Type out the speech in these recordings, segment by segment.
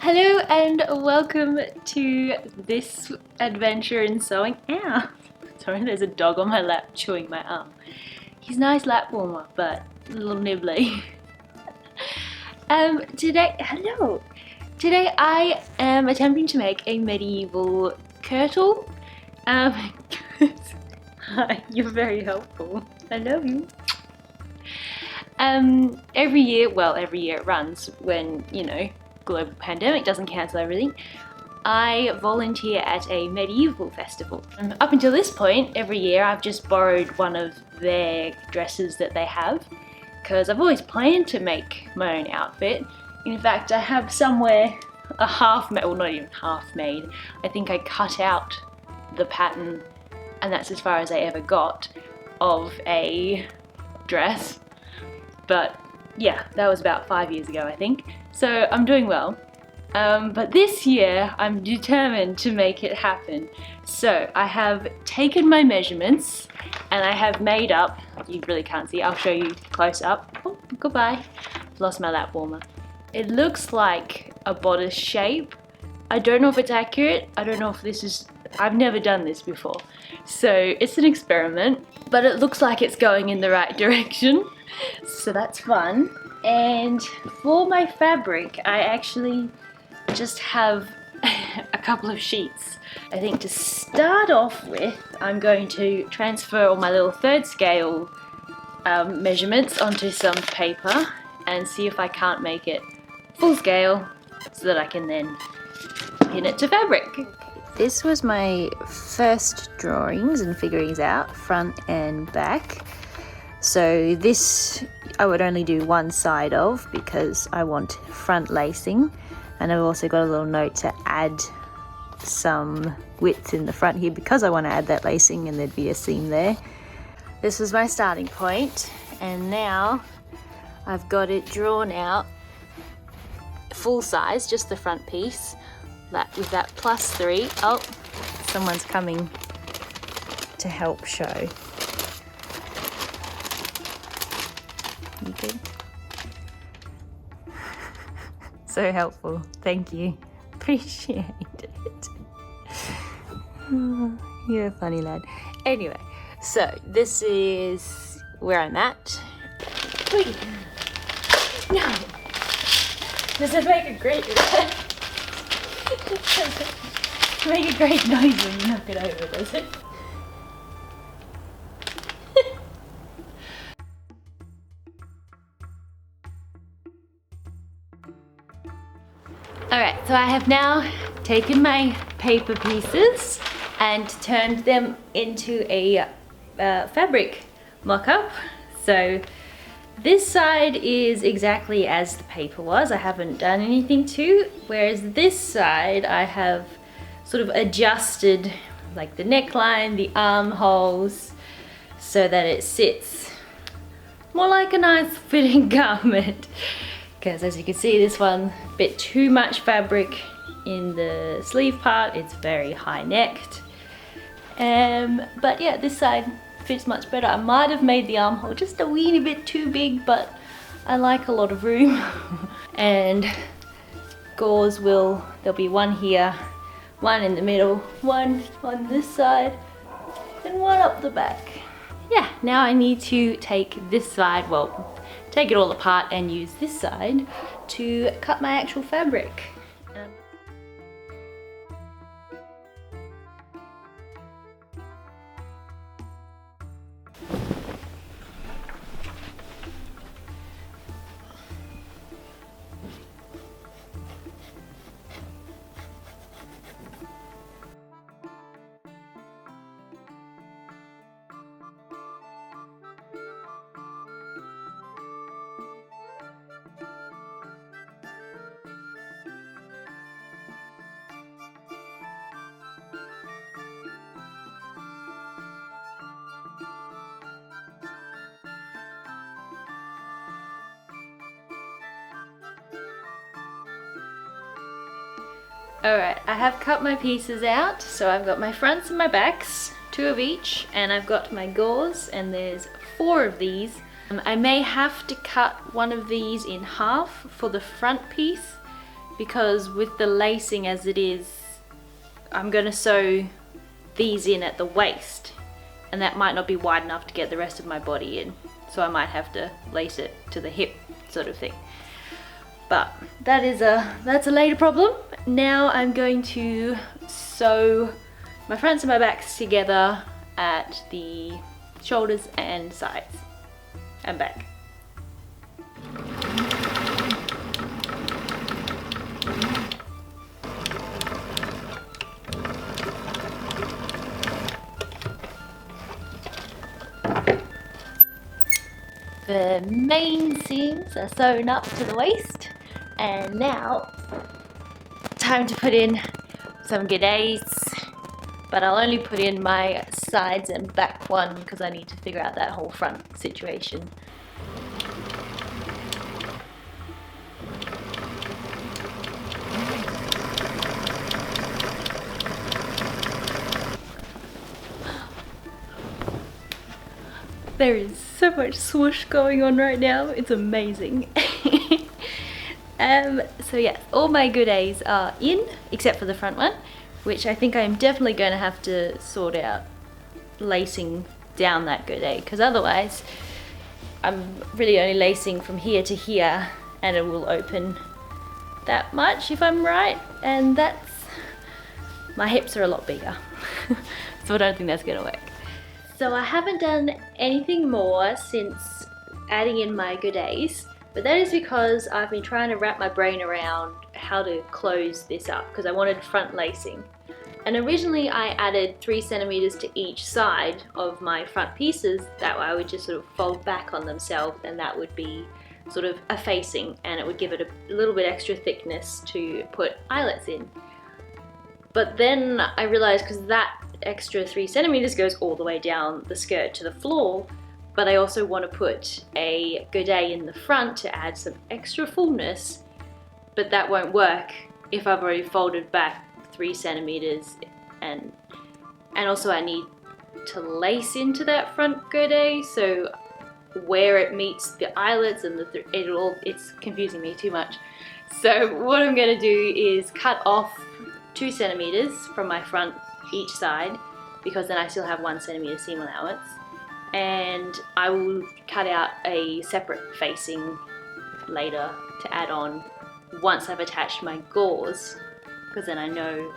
Hello and welcome to this adventure in sewing. Ow! Sorry, there's a dog on my lap chewing my arm. He's a nice lap warmer, but a little nibbly. Hello! Today I am attempting to make a medieval kirtle. Hi, you're very helpful. I love you. Every year it runs when, global pandemic doesn't cancel everything. I volunteer at a medieval festival. Up until this point, every year I've just borrowed one of their dresses that they have, because I've always planned to make my own outfit. In fact, I have somewhere a half-made, well not even half-made, I think I cut out the pattern and that's as far as I ever got of a dress. But yeah, that was about 5 years ago I think. So I'm doing well. But this year I'm determined to make it happen. So I have taken my measurements and I have made up, you really can't see, I'll show you close up. Oh, goodbye. Lost my lap warmer. It looks like a bodice shape. I don't know if it's accurate. I don't know if this is, I've never done this before. So it's an experiment, but it looks like it's going in the right direction. So that's fun. And for my fabric, I actually just have a couple of sheets. I think to start off with, I'm going to transfer all my little 3rd scale measurements onto some paper and see if I can't make it full scale so that I can then pin it to fabric. This was my first drawings and figurings out, front and back. So this I would only do one side of because I want front lacing, and I've also got a little note to add some width in the front here because I want to add that lacing and there'd be a seam there. This was my starting point and now I've got it drawn out full size, just the front piece, with that +3. Oh, someone's coming to help show. You good? So helpful, thank you. Appreciate it. Oh, you're a funny lad. Anyway, so this is where I'm at. Wait. No. Does it make a great make a great noise when you knock it over, does it? Alright, so I have now taken my paper pieces and turned them into a fabric mock-up. So this side is exactly as the paper was, I haven't done anything to, whereas this side I have sort of adjusted like the neckline, the armholes, so that it sits more like a nice fitting garment. Because as you can see, this one a bit too much fabric in the sleeve part, it's very high necked. But yeah, this side fits much better. I might have made the armhole just a weeny bit too big, but I like a lot of room. And gauze there'll be one here, one in the middle, one on this side, and one up the back. Yeah, now I need to take this side, take it all apart and use this side to cut my actual fabric. Alright, I have cut my pieces out, so I've got my fronts and my backs, 2 of each, and I've got my gauze, and there's 4 of these. I may have to cut one of these in half for the front piece because with the lacing as it is, I'm going to sew these in at the waist, and that might not be wide enough to get the rest of my body in, so I might have to lace it to the hip sort of thing. But that's a later problem. Now I'm going to sew my fronts and my backs together at the shoulders and sides and back. The main seams are sewn up to the waist, and now time to put in some goudees, but I'll only put in my sides and back one because I need to figure out that whole front situation. There is so much swoosh going on right now, it's amazing. So yeah, all my goudees are in, except for the front one, which I think I'm definitely going to have to sort out lacing down that goudee, because otherwise I'm really only lacing from here to here and it will open that much if I'm right, and that's, my hips are a lot bigger, so I don't think that's going to work. So I haven't done anything more since adding in my goudees, but that is because I've been trying to wrap my brain around how to close this up, because I wanted front lacing. And originally I added 3 centimeters to each side of my front pieces, that way I would just sort of fold back on themselves, and that would be sort of a facing, and it would give it a little bit extra thickness to put eyelets in. But then I realized, because that extra 3 centimeters goes all the way down the skirt to the floor, but I also want to put a goudee in the front to add some extra fullness, but that won't work if I've already folded back 3 centimeters, and also I need to lace into that front goudee, so where it meets the eyelets and it's confusing me too much. So what I'm going to do is cut off 2 centimeters from my front each side, because then I still have 1 centimeter seam allowance, and I will cut out a separate facing later to add on once I've attached my gauze, because then I know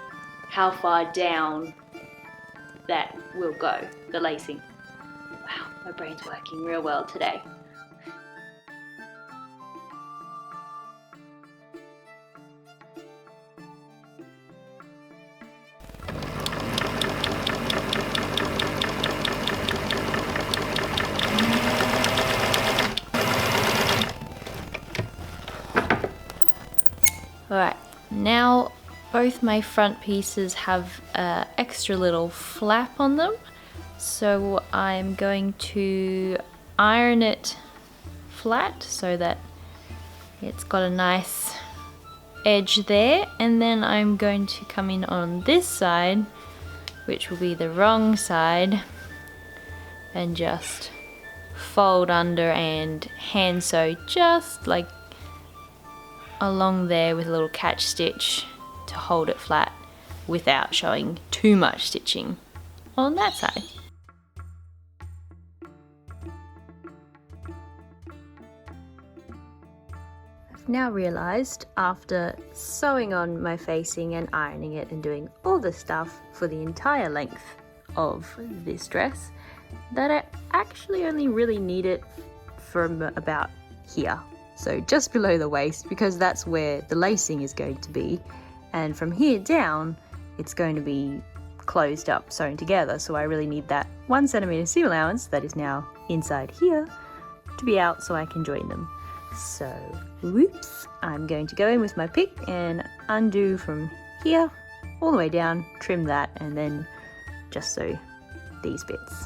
how far down that will go, the lacing. Wow, my brain's working real well today. Alright, now both my front pieces have an extra little flap on them, so I'm going to iron it flat so that it's got a nice edge there, and then I'm going to come in on this side, which will be the wrong side, and just fold under and hand sew just like along there with a little catch stitch to hold it flat without showing too much stitching on that side. I've now realised, after sewing on my facing and ironing it and doing all the stuff for the entire length of this dress, that I actually only really need it from about here. So just below the waist, because that's where the lacing is going to be, and from here down it's going to be closed up, sewn together, so I really need that 1 centimeter seam allowance that is now inside here to be out so I can join them. So whoops, I'm going to go in with my pick and undo from here all the way down, trim that, and then just sew these bits.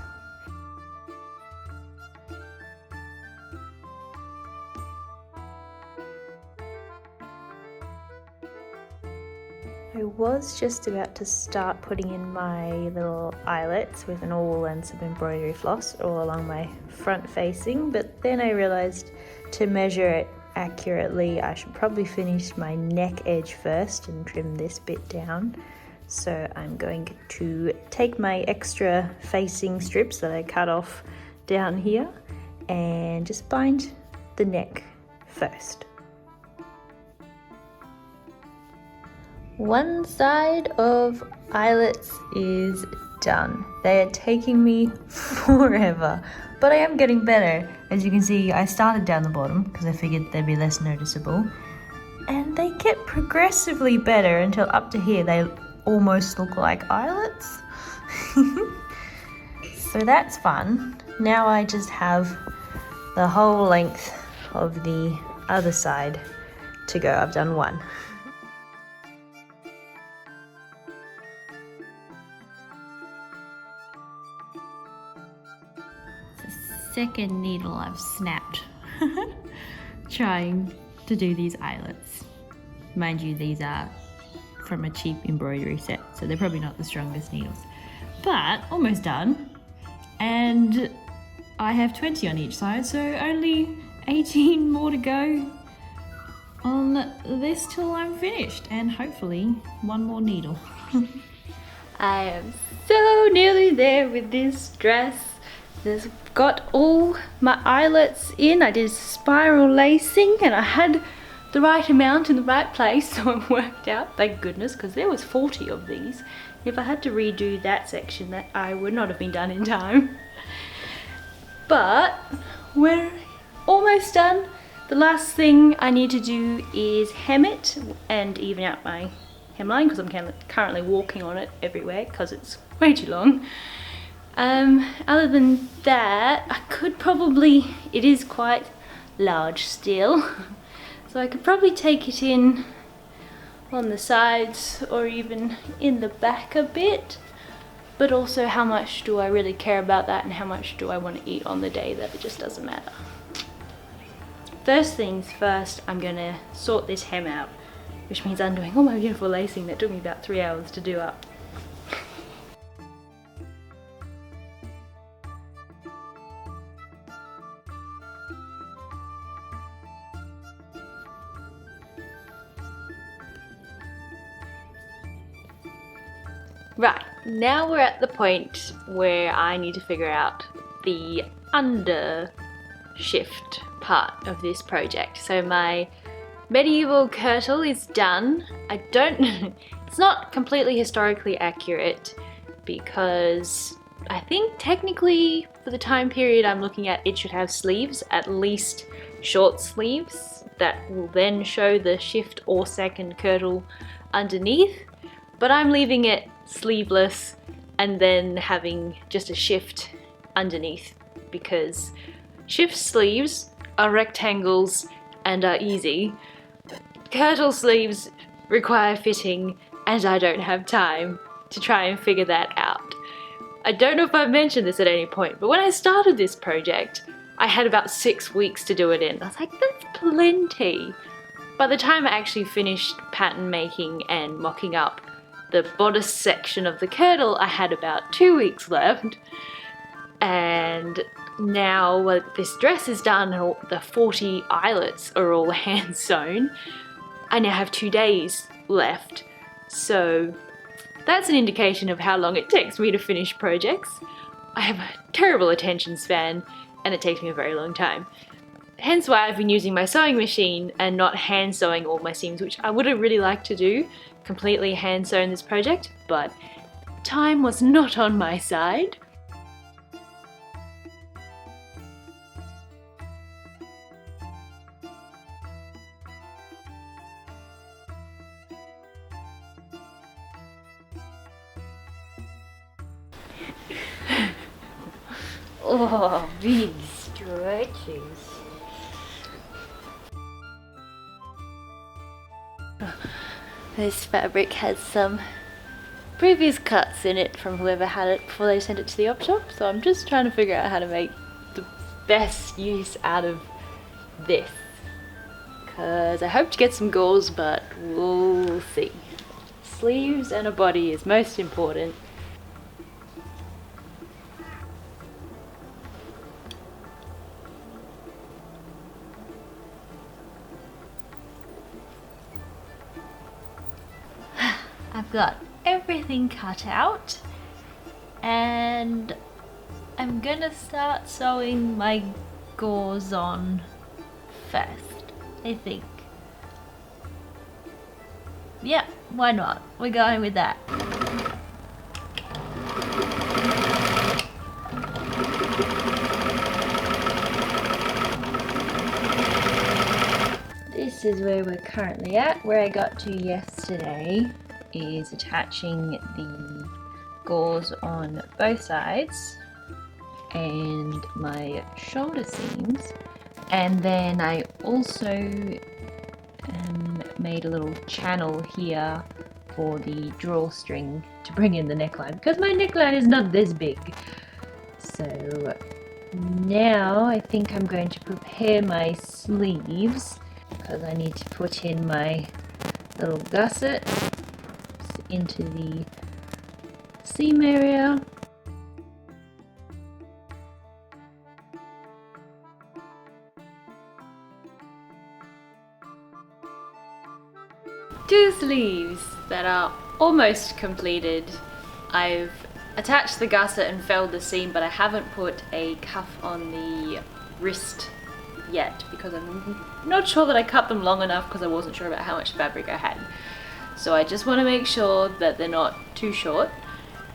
I was just about to start putting in my little eyelets with an awl and some embroidery floss all along my front facing, but then I realised to measure it accurately, I should probably finish my neck edge first and trim this bit down. So I'm going to take my extra facing strips that I cut off down here and just bind the neck first. One side of eyelets is done. They are taking me forever, but I am getting better. As you can see, I started down the bottom because I figured they'd be less noticeable, and they get progressively better until up to here they almost look like eyelets. So that's fun. Now I just have the whole length of the other side to go. I've done one. Second needle I've snapped trying to do these eyelets. Mind you, these are from a cheap embroidery set, so they're probably not the strongest needles, but almost done. And I have 20 on each side, so only 18 more to go on this till I'm finished, and hopefully one more needle. I am so nearly there with this dress. This got all my eyelets in. I did spiral lacing and I had the right amount in the right place, so it worked out, thank goodness, because there was 40 of these. If I had to redo that section, that I would not have been done in time. But we're almost done. The last thing I need to do is hem it and even out my hemline, because I'm currently walking on it everywhere because it's way too long. Other than that, I could probably, it is quite large still, so I could probably take it in on the sides or even in the back a bit, but also how much do I really care about that and how much do I want to eat on the day that it just doesn't matter. First things first, I'm going to sort this hem out, which means undoing all my beautiful lacing that took me about 3 hours to do up. Right, now we're at the point where I need to figure out the under shift part of this project. So my medieval kirtle is done. It's not completely historically accurate because I think technically for the time period I'm looking at, it should have sleeves, at least short sleeves, that will then show the shift or second kirtle underneath. But I'm leaving it sleeveless and then having just a shift underneath because shift sleeves are rectangles and are easy. Kirtle sleeves require fitting and I don't have time to try and figure that out. I don't know if I've mentioned this at any point, but when I started this project, I had about 6 weeks to do it in. I was like, that's plenty. By the time I actually finished pattern making and mocking up the bodice section of the kirtle, I had about 2 weeks left. And now this dress is done and all the 40 eyelets are all hand sewn, I now have 2 days left. So that's an indication of how long it takes me to finish projects. I have a terrible attention span and it takes me a very long time. Hence why I've been using my sewing machine and not hand sewing all my seams, which I would have really liked to do, completely hand sewn this project, but time was not on my side. Oh, big stretches. This fabric has some previous cuts in it from whoever had it before they sent it to the op shop, so I'm just trying to figure out how to make the best use out of this, because I hope to get some gauze, but we'll see. Sleeves and a body is most important. I've got everything cut out and I'm gonna start sewing my gauze on first, I think. Yeah, why not? We're going with that. This is where we're currently at. Where I got to yesterday is attaching the gauze on both sides and my shoulder seams, and then I also made a little channel here for the drawstring to bring in the neckline, because my neckline is not this big. So now I think I'm going to prepare my sleeves, because I need to put in my little gusset into the seam area. Two sleeves that are almost completed. I've attached the gusset and felled the seam, but I haven't put a cuff on the wrist yet because I'm not sure that I cut them long enough, because I wasn't sure about how much fabric I had. So I just want to make sure that they're not too short,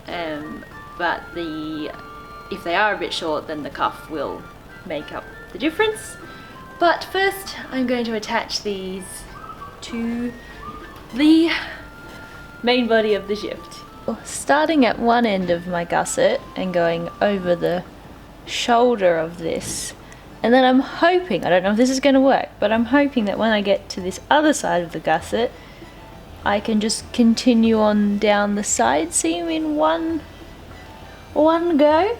but if they are a bit short, then the cuff will make up the difference. But first I'm going to attach these to the main body of the shift. Starting at one end of my gusset and going over the shoulder of this, and then I'm hoping, I don't know if this is going to work, but I'm hoping that when I get to this other side of the gusset I can just continue on down the side seam in one go.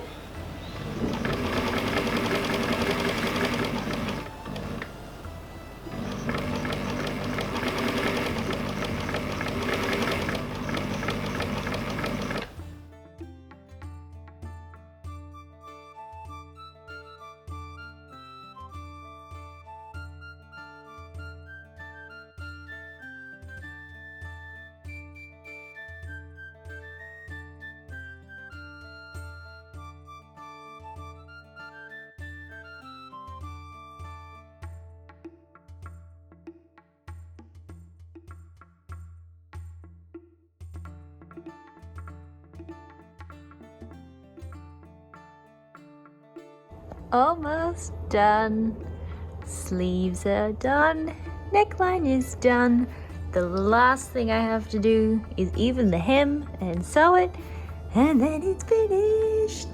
Almost done. Sleeves are done. Neckline is done. The last thing I have to do is even the hem and sew it, and then it's finished.